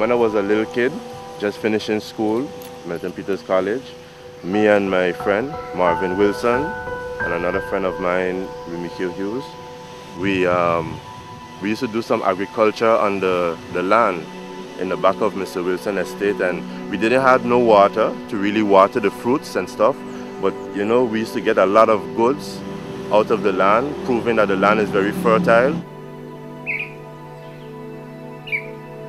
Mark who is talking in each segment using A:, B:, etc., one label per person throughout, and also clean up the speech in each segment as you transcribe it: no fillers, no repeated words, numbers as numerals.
A: when I was a little kid, just finishing school, St Peter's College, me and my friend, Marvin Wilson, and another friend of mine, Emilio Hughes, we used to do some agriculture on the land in the back of Mr. Wilson Estate, and we didn't have no water to really water the fruits and stuff, but you know, we used to get a lot of goods out of the land, proving that the land is very fertile.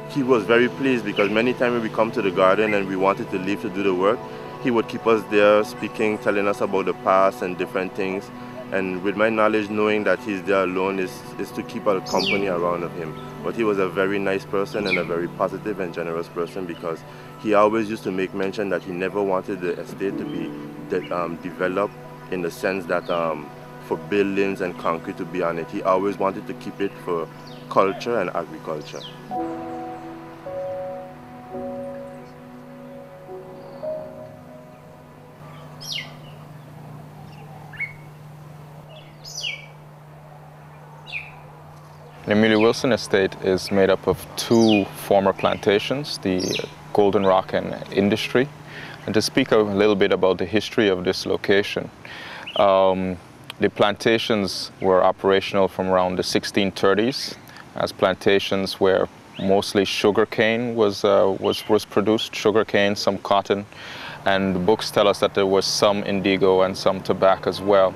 A: He was very pleased because many times when we come to the garden and we wanted to leave to do the work, he would keep us there speaking, telling us about the past and different things. And with my knowledge, knowing that he's there alone is to keep a company around of him. But he was a very nice person and a very positive and generous person, because he always used to make mention that he never wanted the estate to be developed in the sense that for buildings and concrete to be on it. He always wanted to keep it for culture and agriculture.
B: The Emilio Wilson Estate is made up of two former plantations, the Golden Rock and Industry. And to speak a little bit about the history of this location, the plantations were operational from around the 1630s, as plantations where mostly sugarcane was produced, sugarcane, some cotton, and the books tell us that there was some indigo and some tobacco as well.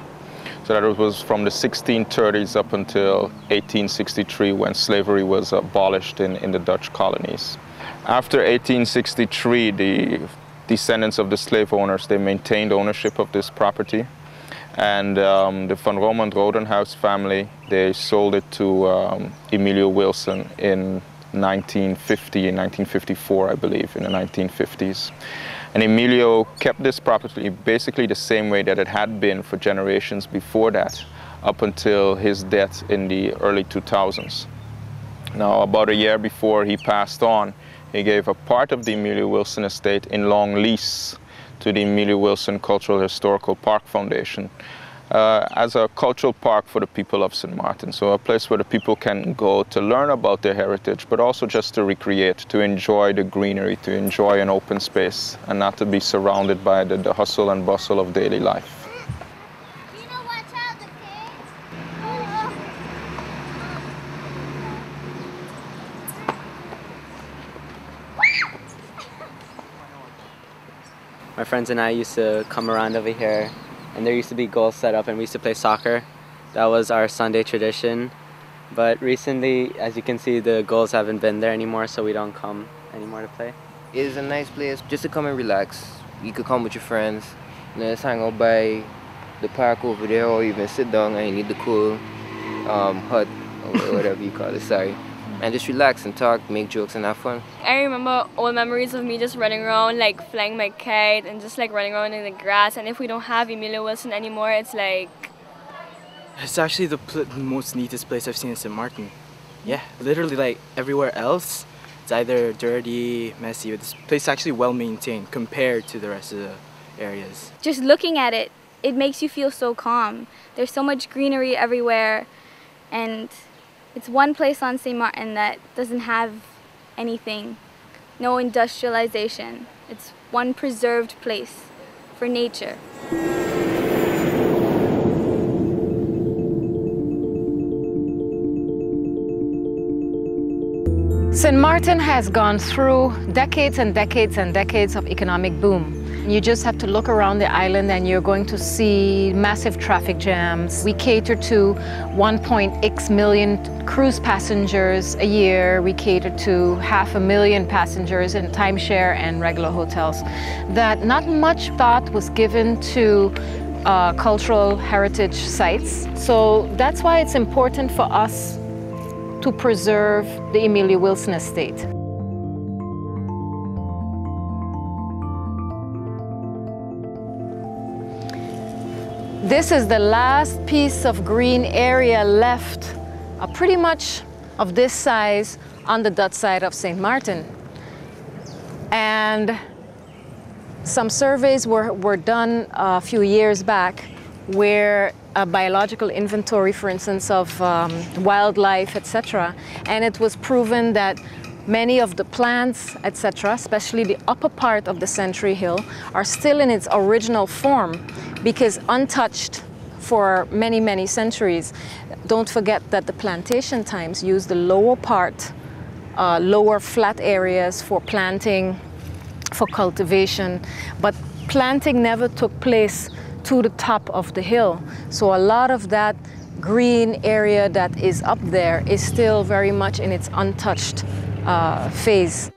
B: So that it was from the 1630s up until 1863, when slavery was abolished in the Dutch colonies. After 1863, the descendants of the slave owners, they maintained ownership of this property. And the Van Romand-Rodenhuis family, they sold it to Emilio Wilson in 1950, in 1954, I believe, in the 1950s. And Emilio kept this property basically the same way that it had been for generations before that, up until his death in the early 2000s. Now, about a year before he passed on, he gave a part of the Emilio Wilson Estate in long lease to the Emilio Wilson Cultural Historical Park Foundation as a cultural park for the people of St Maarten. So a place where the people can go to learn about their heritage, but also just to recreate, to enjoy the greenery, to enjoy an open space, and not to be surrounded by the hustle and bustle of daily life.
C: My friends and I used to come around over here, and there used to be goals set up, and we used to play soccer. That was our Sunday tradition. But recently, as you can see, the goals haven't been there anymore, so we don't come anymore to play.
D: It is a nice place just to come and relax. You could come with your friends, just hang out by the park over there, or even sit down and you need the cool hut, or whatever you call it, sorry. And just relax and talk, make jokes and have fun.
E: I remember old memories of me just running around, like flying my kite and just like running around in the grass. And if we don't have Emilio Wilson anymore, it's like...
F: It's actually the most neatest place I've seen in St Maarten. Yeah, literally like everywhere else, it's either dirty, messy, but this place is actually well maintained compared to the rest of the areas.
E: Just looking at it, it makes you feel so calm. There's so much greenery everywhere, and it's one place on St Maarten that doesn't have anything, no industrialization. It's one preserved place for nature.
G: St Maarten has gone through decades and decades and decades of economic boom. You just have to look around the island and you're going to see massive traffic jams. We cater to 1.x million cruise passengers a year. We cater to 500,000 passengers in timeshare and regular hotels. That not much thought was given to cultural heritage sites. So that's why it's important for us to preserve the Emilio Wilson Estate. This is the last piece of green area left, pretty much of this size on the Dutch side of St Maarten. And some surveys were done a few years back where a biological inventory, for instance, of wildlife, etc. And it was proven that Many of the plants, etc., especially the upper part of the Century Hill, are still in its original form because untouched for many, many centuries. Don't forget that the plantation times used the lower part, lower flat areas for planting, for cultivation, but planting never took place to the top of the hill. So a lot of that green area that is up there is still very much in its untouched phase.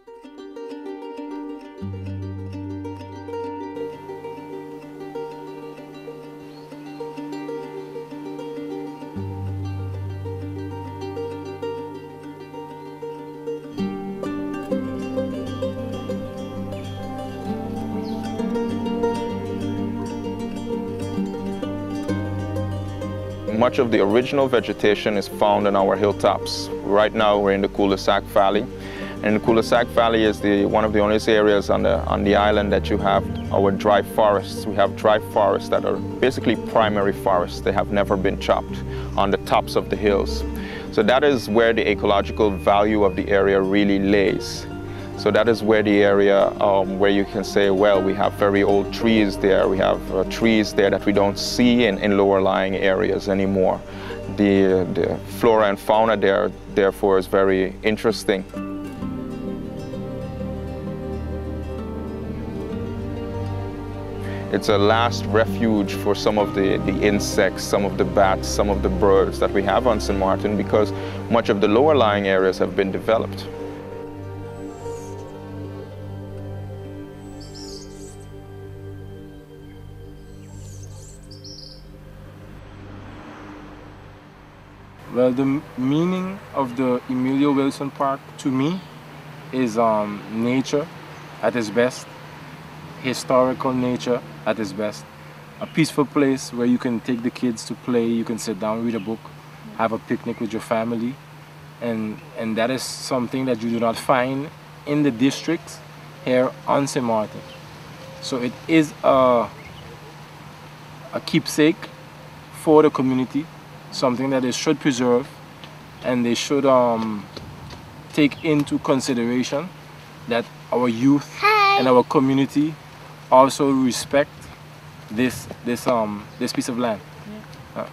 B: Much of the original vegetation is found in our hilltops. Right now we're in the Cul-de-Sac Valley. And the Cul-de-Sac Valley is one of the only areas on the island that you have our dry forests. We have dry forests that are basically primary forests. They have never been chopped on the tops of the hills. So that is where the ecological value of the area really lays. So that is where the area where you can say, well, we have very old trees there. We have trees there that we don't see in lower lying areas anymore. The flora and fauna there, therefore, is very interesting. It's a last refuge for some of the insects, some of the bats, some of the birds that we have on St Maarten, because much of the lower lying areas have been developed.
H: Well, the meaning of the Emilio Wilson Park to me is nature at its best, historical nature at its best, a peaceful place where you can take the kids to play, you can sit down, read a book, have a picnic with your family, and that is something that you do not find in the districts here on St Maarten. So it is a keepsake for the community, something that they should preserve, and they should take into consideration that our youth and our community also respect this piece of land. Yeah.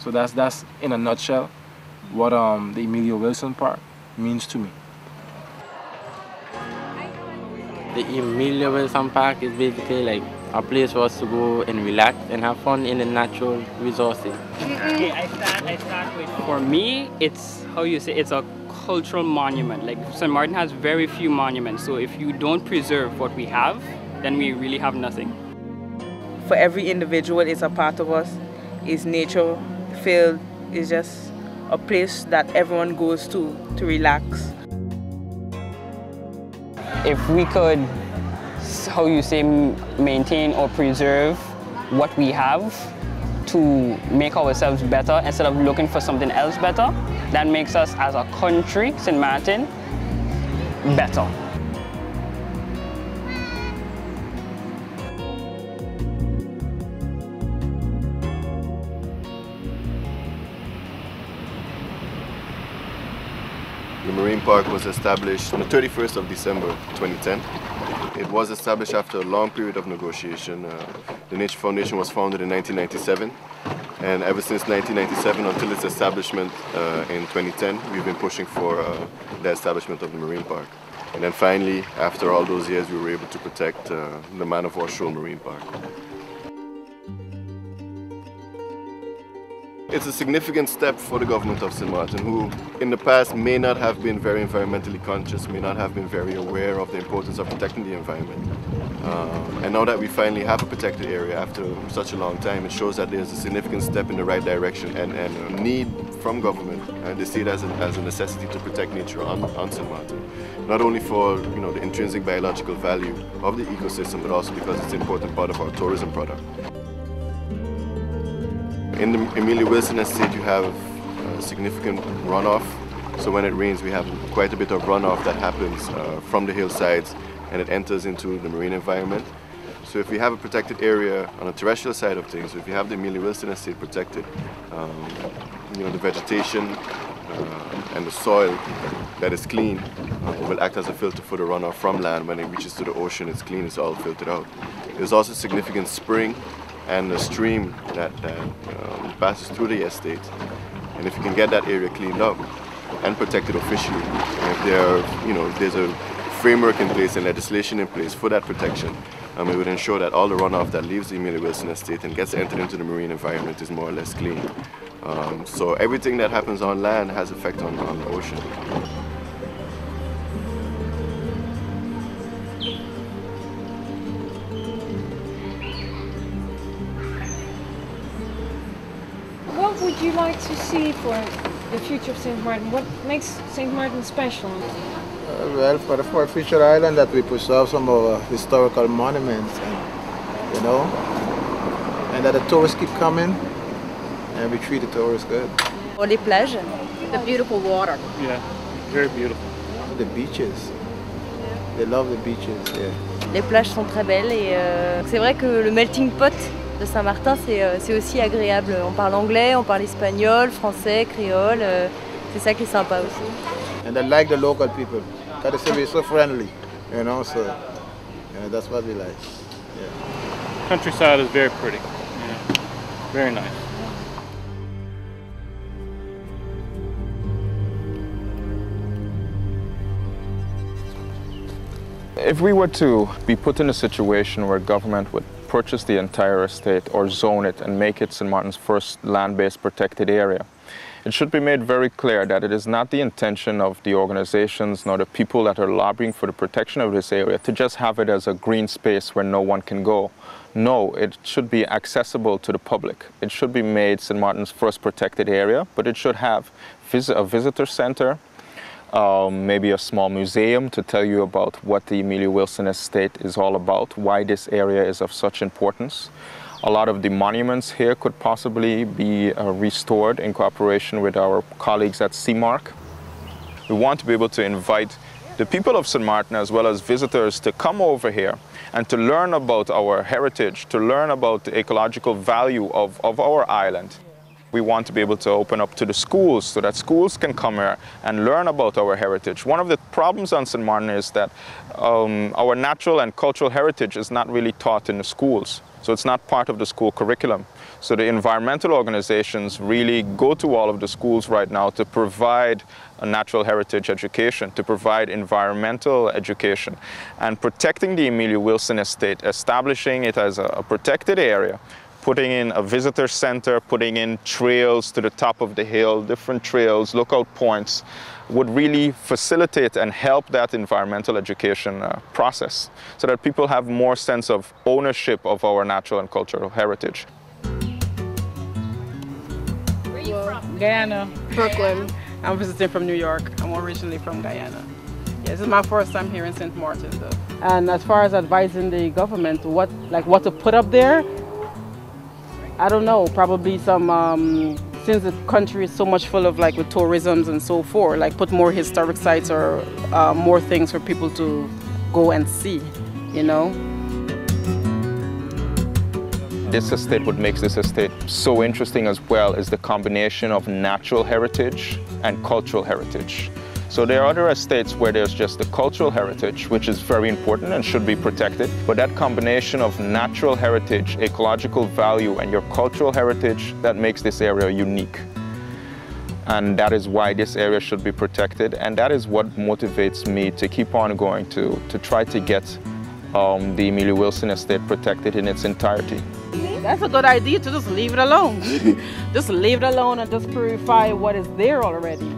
H: So that's in a nutshell what the Emilio Wilson Park means to me.
I: The Emilio Wilson Park is basically like a place for us to go and relax and have fun in the natural resources.
J: Okay, I start with, for me, it's, how you say, it's a cultural monument. Like St. Maarten has very few monuments, so if you don't preserve what we have, then we really have nothing.
K: For every individual, it's a part of us. It's nature filled. It's just a place that everyone goes to relax.
J: If we could, how you say, maintain or preserve what we have to make ourselves better instead of looking for something else better, that makes us as a country, St. Maarten, better.
A: The Marine Park was established on the 31st of December 2010. It was established after a long period of negotiation. The Nature Foundation was founded in 1997, and ever since 1997 until its establishment in 2010, we've been pushing for the establishment of the Marine Park. And then finally, after all those years, we were able to protect the Man of War Shoal Marine Park. It's a significant step for the government of St. Maarten, who in the past may not have been very environmentally conscious, may not have been very aware of the importance of protecting the environment. And now that we finally have a protected area after such a long time, it shows that there's a significant step in the right direction and a need from government, and they see it as a necessity to protect nature on St. Maarten. Not only for the intrinsic biological value of the ecosystem, but also because it's an important part of our tourism product. In the Emilio Wilson Estate, you have significant runoff. So when it rains, we have quite a bit of runoff that happens from the hillsides, and it enters into the marine environment. So if we have a protected area on the terrestrial side of things, if you have the Emilio Wilson Estate protected, the vegetation,
L: and the soil that is clean will act as a filter for the runoff from land. When it reaches to the ocean, it's clean, it's all filtered out. There's also a significant spring and a stream that passes through the estate. And if you can get that area cleaned up and protected officially, and if if there's a framework in place and legislation in place for that protection, it would ensure that all the runoff that leaves the Emilio Wilson Estate and gets entered into the marine environment is more or less clean. So everything that happens on land has effect on the ocean.
G: What would you like to see for the future of St. Maarten? What makes St. Maarten special?
M: Well, for the future island, that we preserve some of our historical monuments, and, and that the tourists keep coming, and we treat the tourists good.
N: Or les plages.
O: The beautiful water.
P: Yeah, very beautiful.
M: The beaches. They love the beaches, yeah.
N: Les plages sont très belles et c'est vrai que le melting pot de Saint-Martin, c'est aussi agréable. On parle anglais, on parle espagnol, français, créole. C'est ça qui est sympa aussi.
M: And they like the local people. That is we're so friendly, so that's what we like. Yeah.
P: Countryside is very pretty. Yeah. Very nice.
B: If we were to be put in a situation where government would purchase the entire estate or zone it and make it St. Maarten's first land-based protected area, it should be made very clear that it is not the intention of the organizations nor the people that are lobbying for the protection of this area to just have it as a green space where no one can go. No, it should be accessible to the public. It should be made St. Maarten's first protected area, but it should have a visitor center, maybe a small museum to tell you about what the Emilio Wilson Estate is all about, why this area is of such importance. A lot of the monuments here could possibly be restored in cooperation with our colleagues at St Maarten. We want to be able to invite the people of St Maarten as well as visitors to come over here and to learn about our heritage, to learn about the ecological value of our island. We want to be able to open up to the schools so that schools can come here and learn about our heritage. One of the problems on St Maarten is that our natural and cultural heritage is not really taught in the schools. So it's not part of the school curriculum. So the environmental organizations really go to all of the schools right now to provide a natural heritage education, to provide environmental education. And protecting the Emilio Wilson Estate, establishing it as a protected area, putting in a visitor center, putting in trails to the top of the hill, different trails, lookout points, would really facilitate and help that environmental education process so that people have more sense of ownership of our natural and cultural heritage.
O: Where are you from?
Q: Guyana.
O: Brooklyn.
Q: I'm visiting from New York. I'm originally from Guyana. Yeah, this is my first time here in St. Maarten though. And as far as advising the government what to put up there, I don't know, probably some since the country is so much full of with tourism and so forth, put more historic sites or more things for people to go and see,
B: This estate, what makes this estate so interesting as well is the combination of natural heritage and cultural heritage. So there are other estates where there's just the cultural heritage, which is very important and should be protected. But that combination of natural heritage, ecological value, and your cultural heritage, that makes this area unique. And that is why this area should be protected. And that is what motivates me to keep on going to try to get the Emilio Wilson Estate protected in its entirety.
Q: That's a good idea to just leave it alone. Just leave it alone and just purify what is there already.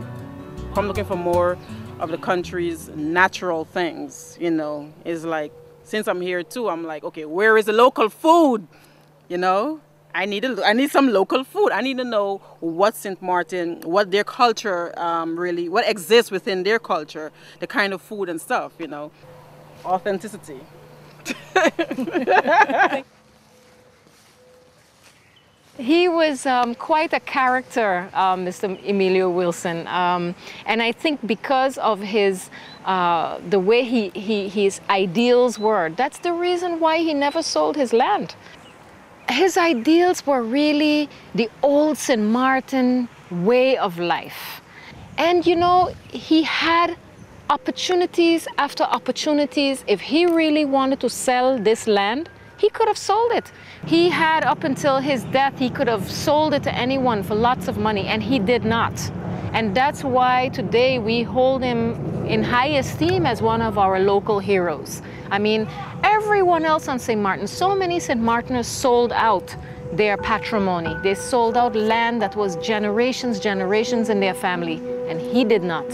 Q: I'm looking for more of the country's natural things, It's since I'm here too, I'm like, okay, where is the local food? I need some local food. I need to know what St. Maarten, what their culture really, what exists within their culture, the kind of food and stuff, Authenticity.
G: He was quite a character, Mr. Emilio Wilson, and I think because of the way his ideals were, that's the reason why he never sold his land. His ideals were really the old St. Maarten way of life. And you know, he had opportunities after opportunities. If he really wanted to sell this land, he could have sold it. He had, up until his death, he could have sold it to anyone for lots of money, and he did not. And that's why today we hold him in high esteem as one of our local heroes. I mean, everyone else on St. Maarten, so many St. Maarteners sold out their patrimony. They sold out land that was generations in their family, and he did not.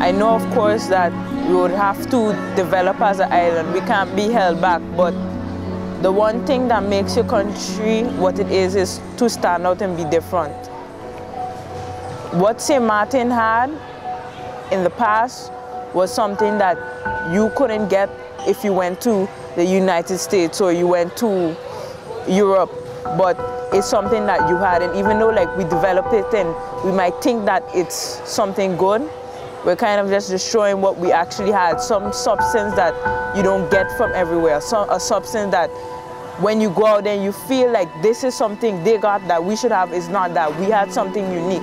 K: I know, of course, that we would have to develop as an island. We can't be held back, but the one thing that makes your country what it is to stand out and be different. What St. Maarten had in the past was something that you couldn't get if you went to the United States or you went to Europe, but it's something that you had, and even though like we develop it and we might think that it's something good, we're kind of just destroying what we actually had, some substance that you don't get from everywhere, a substance that when you go out and you feel like this is something they got that we should have, is not that. We had something unique.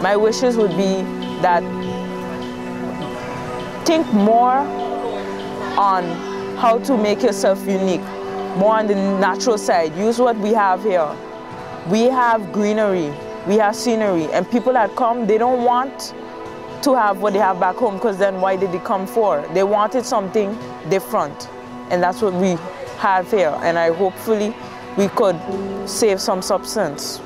K: My wishes would be that think more on how to make yourself unique, more on the natural side. Use what we have here. We have greenery, we have scenery, and people that come, they don't want to have what they have back home, because then why did they come for? They wanted something different, and that's what we have here, and hopefully we could save some substance.